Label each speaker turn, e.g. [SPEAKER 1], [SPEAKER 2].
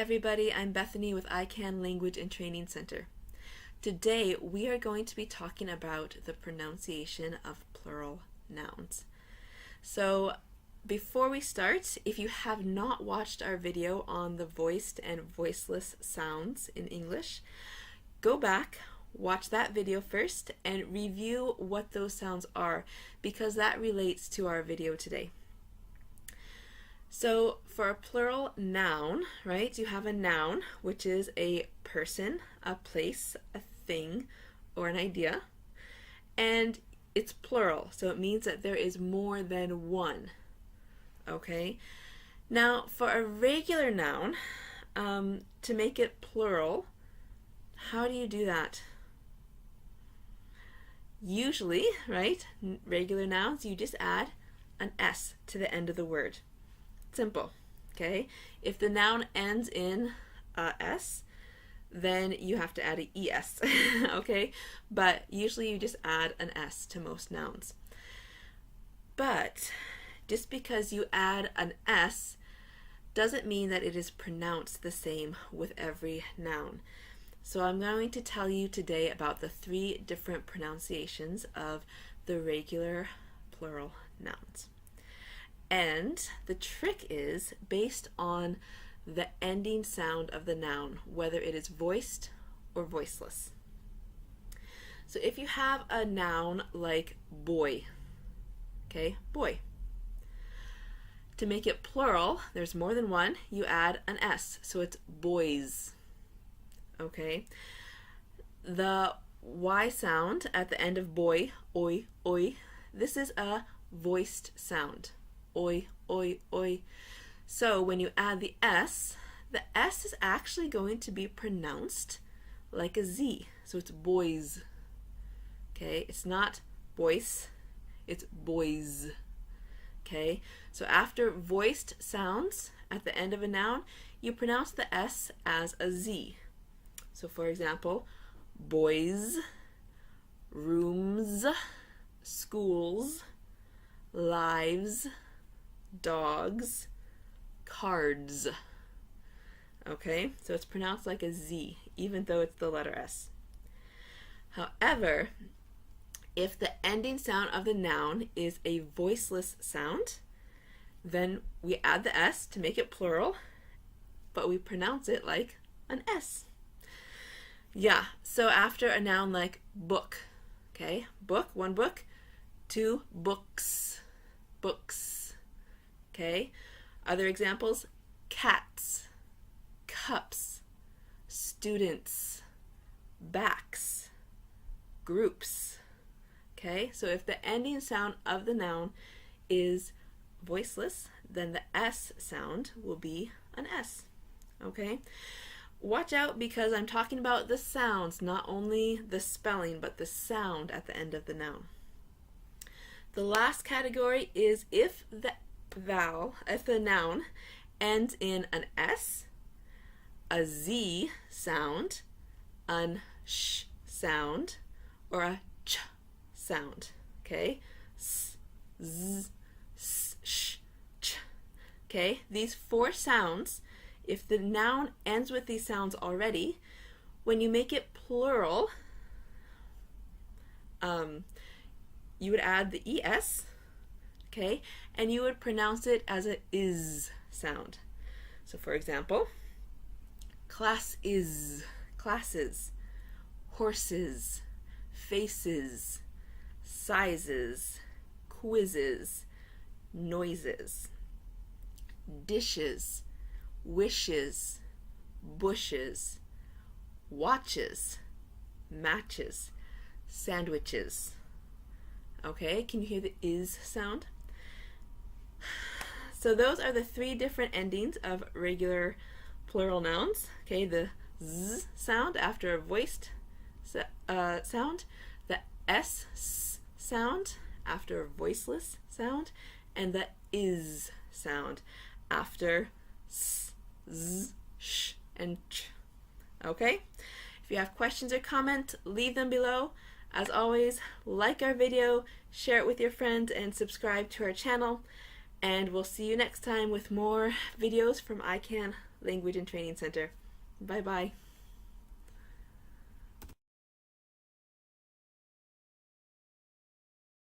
[SPEAKER 1] everybody, I'm Bethany with iCan Language and Training Center. Today we are going to be talking about the pronunciation of plural nouns. So before we start, if you have not watched our video on the voiced and voiceless sounds in English, go back, watch that video first, and review what those sounds are because that relates to our video today. So for a plural noun, right, you have a noun, which is a person, a place, a thing, or an idea, and it's plural, so it means that there is more than one, okay? Now, for a regular noun, to make it plural, how do you do that? Usually, right, regular nouns, you just add an S to the end of the word. Simple, okay? If the noun ends in S, then you have to add an ES, okay? But usually you just add an S to most nouns. But just because you add an S doesn't mean that it is pronounced the same with every noun. So I'm going to tell you today about the 3 different pronunciations of the regular plural nouns. And the trick is based on the ending sound of the noun, whether it is voiced or voiceless. So if you have a noun like boy, okay, boy. To make it plural, there's more than one, you add an S, so it's boys, okay? The Y sound at the end of boy, oi, oi, this is a voiced sound. Oi, oi, oi. So when you add the S is actually going to be pronounced like a Z. So it's boys. Okay, it's not boys, it's boys. Okay, so after voiced sounds at the end of a noun, you pronounce the S as a Z. So for example, boys, rooms, schools, lives, dogs, cards. Okay, so it's pronounced like a Z, even though it's the letter S. However, if the ending sound of the noun is a voiceless sound, then we add the S to make it plural, but we pronounce it like an S. Yeah, so after a noun like book, okay, book, 1 book, 2 books, books. Okay, other examples, cats, cups, students, backs, groups. Okay, so if the ending sound of the noun is voiceless, then the S sound will be an S. Okay, watch out because I'm talking about the sounds, not only the spelling, but the sound at the end of the noun. The last category is if the noun ends in an S, a Z sound, an sh sound, or a ch sound. Okay? S, z, s, sh, ch. Okay? These 4 sounds, if the noun ends with these sounds already, when you make it plural, you would add the ES, okay, and you would pronounce it as a is sound. So for example, class is, classes, horses, faces, sizes, quizzes, noises, dishes, wishes, bushes, watches, matches, sandwiches. Okay, can you hear the is sound? So those are the 3 different endings of regular plural nouns. Okay, the z sound after a voiced sound, the s sound after a voiceless sound, and the is sound after s, z, sh, and ch. Okay? If you have questions or comments, leave them below. As always, like our video, share it with your friends, and subscribe to our channel. And we'll see you next time with more videos from ICANN Language and Training Center. Bye bye.